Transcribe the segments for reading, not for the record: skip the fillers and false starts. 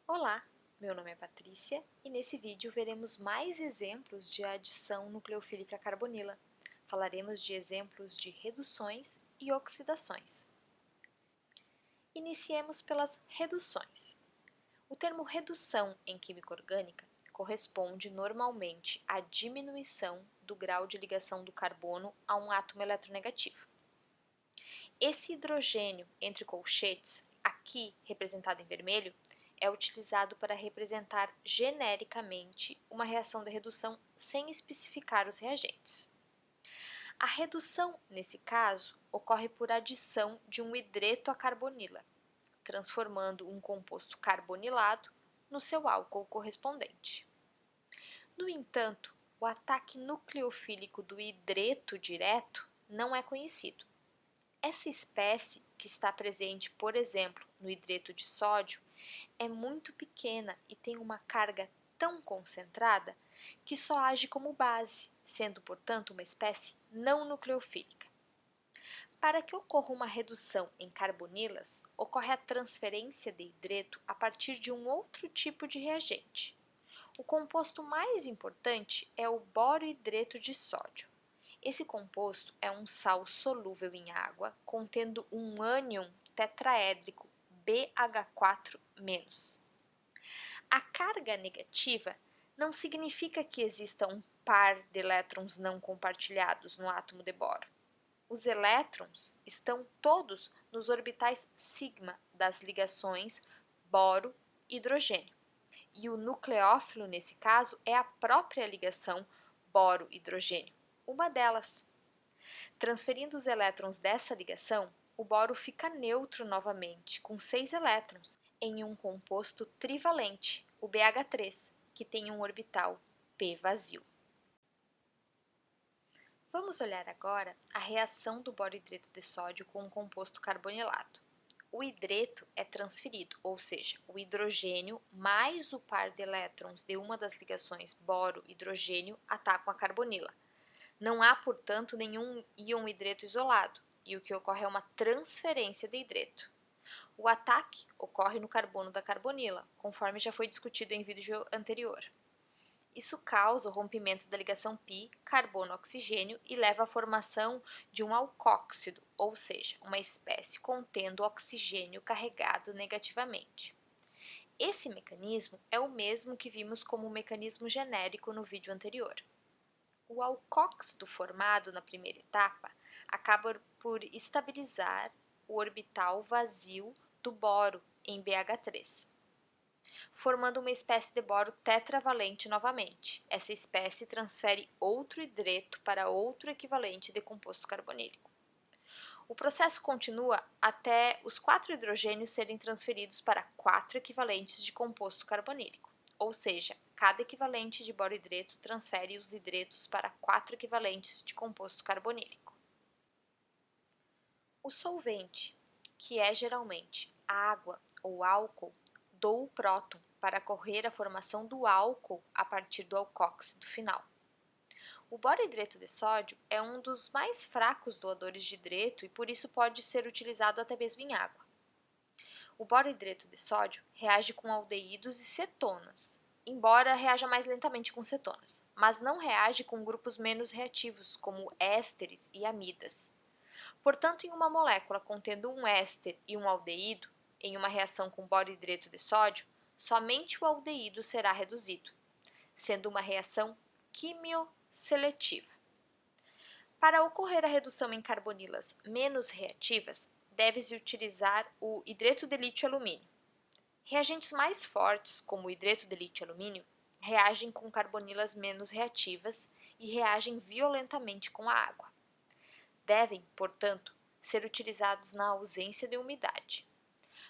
Olá, meu nome é Patrícia e nesse vídeo veremos mais exemplos de adição nucleofílica carbonila. Falaremos de exemplos de reduções e oxidações. Iniciemos pelas reduções. O termo redução em química orgânica corresponde normalmente à diminuição do grau de ligação do carbono a um átomo eletronegativo. Esse hidrogênio entre colchetes, aqui representado em vermelho, é utilizado para representar genericamente uma reação de redução sem especificar os reagentes. A redução, nesse caso, ocorre por adição de um hidreto à carbonila, transformando um composto carbonilado no seu álcool correspondente. No entanto, o ataque nucleofílico do hidreto direto não é conhecido. Essa espécie, que está presente, por exemplo, no hidreto de sódio, é muito pequena e tem uma carga tão concentrada que só age como base, sendo, portanto, uma espécie não nucleofílica. Para que ocorra uma redução em carbonilas, ocorre a transferência de hidreto a partir de um outro tipo de reagente. O composto mais importante é o borohidreto de sódio. Esse composto é um sal solúvel em água, contendo um ânion tetraédrico BH4-. A carga negativa não significa que exista um par de elétrons não compartilhados no átomo de boro. Os elétrons estão todos nos orbitais sigma das ligações boro-hidrogênio. E o nucleófilo, nesse caso, é a própria ligação boro-hidrogênio, uma delas. Transferindo os elétrons dessa ligação, o boro fica neutro novamente, com 6 elétrons, em um composto trivalente, o BH3, que tem um orbital p vazio. Vamos olhar agora a reação do borohidreto de sódio com um composto carbonilado. O hidreto é transferido, ou seja, o hidrogênio mais o par de elétrons de uma das ligações boro-hidrogênio atacam a carbonila. Não há, portanto, nenhum íon hidreto isolado, e o que ocorre é uma transferência de hidreto. O ataque ocorre no carbono da carbonila, conforme já foi discutido em vídeo anterior. Isso causa o rompimento da ligação π carbono-oxigênio e leva à formação de um alcóxido, ou seja, uma espécie contendo oxigênio carregado negativamente. Esse mecanismo é o mesmo que vimos como mecanismo genérico no vídeo anterior. O alcóxido formado na primeira etapa acaba por estabilizar o orbital vazio do boro em BH3, formando uma espécie de boro tetravalente novamente. Essa espécie transfere outro hidreto para outro equivalente de composto carbonílico. O processo continua até os 4 hidrogênios serem transferidos para 4 equivalentes de composto carbonílico, ou seja, cada equivalente de borohidreto transfere os hidretos para 4 equivalentes de composto carbonílico. O solvente, que é geralmente água ou álcool, doa o próton para ocorrer a formação do álcool a partir do alcóxido final. O borohidreto de sódio é um dos mais fracos doadores de hidreto e por isso pode ser utilizado até mesmo em água. O borohidreto de sódio reage com aldeídos e cetonas, embora reaja mais lentamente com cetonas, mas não reage com grupos menos reativos, como ésteres e amidas. Portanto, em uma molécula contendo um éster e um aldeído, em uma reação com borohidreto de sódio, somente o aldeído será reduzido, sendo uma reação quimioseletiva. Para ocorrer a redução em carbonilas menos reativas, deve-se utilizar o hidreto de lítio-alumínio. Reagentes mais fortes, como o hidreto de lítio-alumínio, reagem com carbonilas menos reativas e reagem violentamente com a água. Devem, portanto, ser utilizados na ausência de umidade.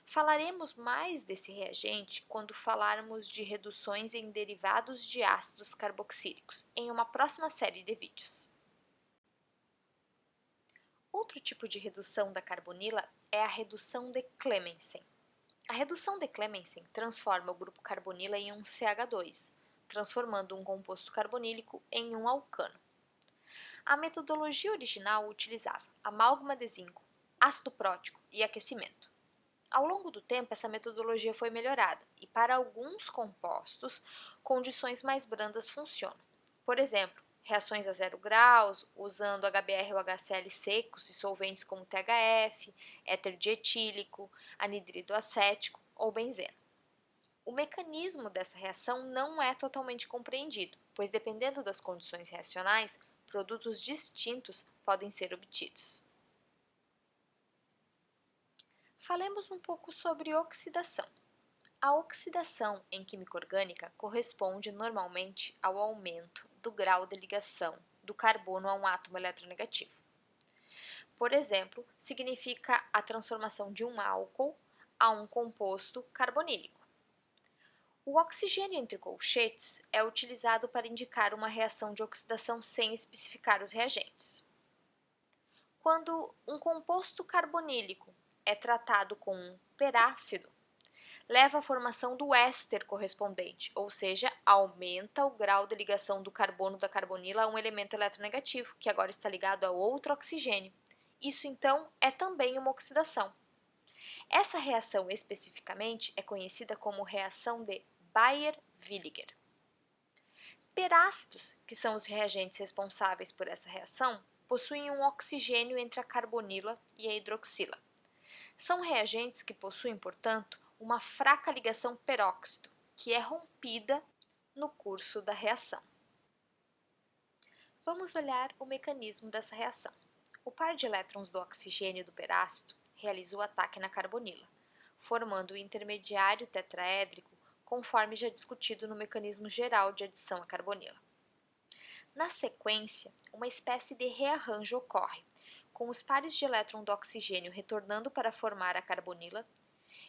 Falaremos mais desse reagente quando falarmos de reduções em derivados de ácidos carboxílicos, em uma próxima série de vídeos. Outro tipo de redução da carbonila é a redução de Clemmensen. A redução de Clemmensen transforma o grupo carbonila em um CH2, transformando um composto carbonílico em um alcano. A metodologia original utilizava amálgama de zinco, ácido prótico e aquecimento. Ao longo do tempo, essa metodologia foi melhorada e, para alguns compostos, condições mais brandas funcionam. Por exemplo, reações a 0 graus, usando HBr ou HCl secos e solventes como THF, éter dietílico, anidrido acético ou benzeno. O mecanismo dessa reação não é totalmente compreendido, pois, dependendo das condições reacionais, produtos distintos podem ser obtidos. Falemos um pouco sobre oxidação. A oxidação em química orgânica corresponde normalmente ao aumento do grau de ligação do carbono a um átomo eletronegativo. Por exemplo, significa a transformação de um álcool a um composto carbonílico. O oxigênio entre colchetes é utilizado para indicar uma reação de oxidação sem especificar os reagentes. Quando um composto carbonílico é tratado com um perácido, leva à formação do éster correspondente, ou seja, aumenta o grau de ligação do carbono da carbonila a um elemento eletronegativo, que agora está ligado a outro oxigênio. Isso, então, é também uma oxidação. Essa reação, especificamente, é conhecida como reação de Baeyer-Villiger. Perácidos, que são os reagentes responsáveis por essa reação, possuem um oxigênio entre a carbonila e a hidroxila. São reagentes que possuem, portanto, uma fraca ligação peróxido, que é rompida no curso da reação. Vamos olhar o mecanismo dessa reação. O par de elétrons do oxigênio do perácido realiza o ataque na carbonila, formando o intermediário tetraédrico, conforme já discutido no mecanismo geral de adição à carbonila. Na sequência, uma espécie de rearranjo ocorre, com os pares de elétron do oxigênio retornando para formar a carbonila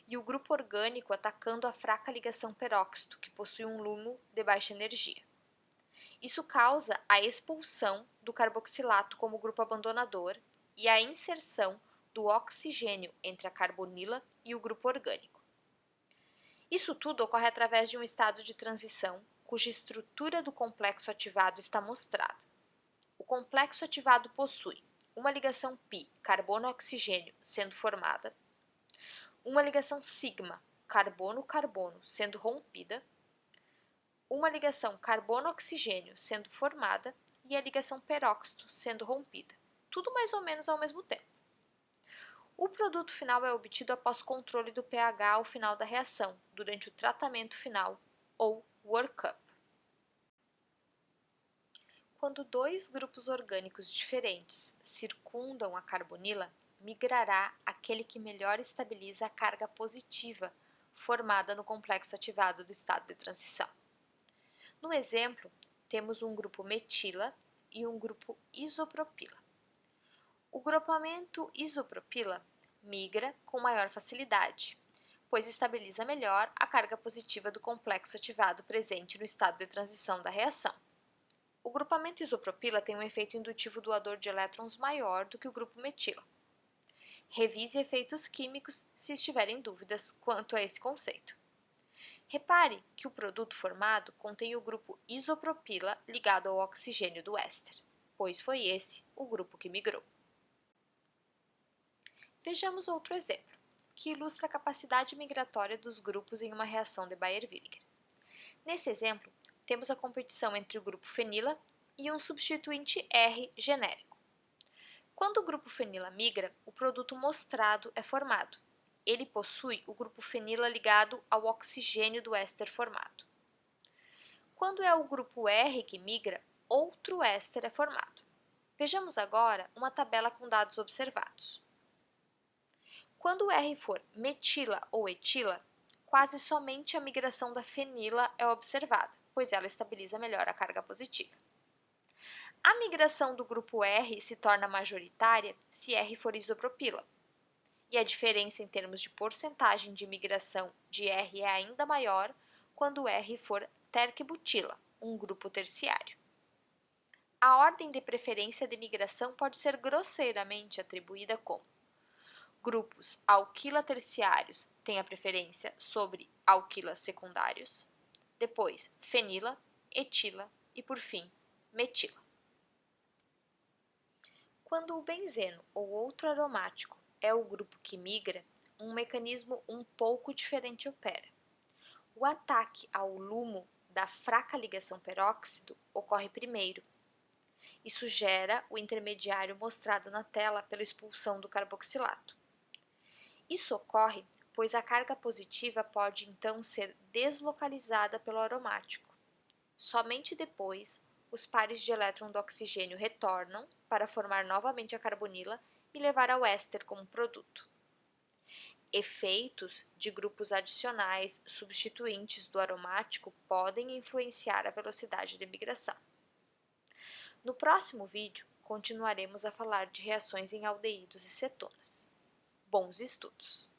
e o grupo orgânico atacando a fraca ligação peróxido, que possui um LUMO de baixa energia. Isso causa a expulsão do carboxilato como grupo abandonador e a inserção do oxigênio entre a carbonila e o grupo orgânico. Isso tudo ocorre através de um estado de transição, cuja estrutura do complexo ativado está mostrada. O complexo ativado possui uma ligação π carbono-oxigênio sendo formada, uma ligação sigma carbono-carbono sendo rompida, uma ligação carbono-oxigênio sendo formada e a ligação peróxido sendo rompida, tudo mais ou menos ao mesmo tempo. O produto final é obtido após controle do pH ao final da reação, durante o tratamento final ou workup. Quando dois grupos orgânicos diferentes circundam a carbonila, migrará aquele que melhor estabiliza a carga positiva formada no complexo ativado do estado de transição. No exemplo, temos um grupo metila e um grupo isopropila. O grupamento isopropila migra com maior facilidade, pois estabiliza melhor a carga positiva do complexo ativado presente no estado de transição da reação. O grupamento isopropila tem um efeito indutivo doador de elétrons maior do que o grupo metila. Revise efeitos químicos se estiverem dúvidas quanto a esse conceito. Repare que o produto formado contém o grupo isopropila ligado ao oxigênio do éster, pois foi esse o grupo que migrou. Vejamos outro exemplo, que ilustra a capacidade migratória dos grupos em uma reação de Baeyer-Villiger. Nesse exemplo, temos a competição entre o grupo fenila e um substituinte R genérico. Quando o grupo fenila migra, o produto mostrado é formado. Ele possui o grupo fenila ligado ao oxigênio do éster formado. Quando é o grupo R que migra, outro éster é formado. Vejamos agora uma tabela com dados observados. Quando o R for metila ou etila, quase somente a migração da fenila é observada, pois ela estabiliza melhor a carga positiva. A migração do grupo R se torna majoritária se R for isopropila, e a diferença em termos de porcentagem de migração de R é ainda maior quando R for terquebutila, um grupo terciário. A ordem de preferência de migração pode ser grosseiramente atribuída como: grupos alquila terciários têm a preferência sobre alquilas secundários, depois fenila, etila e, por fim, metila. Quando o benzeno ou outro aromático é o grupo que migra, um mecanismo um pouco diferente opera. O ataque ao LUMO da fraca ligação peróxido ocorre primeiro. Isso gera o intermediário mostrado na tela pela expulsão do carboxilato. Isso ocorre pois a carga positiva pode então ser deslocalizada pelo aromático. Somente depois, os pares de elétron do oxigênio retornam para formar novamente a carbonila e levar ao éster como produto. Efeitos de grupos adicionais substituintes do aromático podem influenciar a velocidade de migração. No próximo vídeo, continuaremos a falar de reações em aldeídos e cetonas. Bons estudos!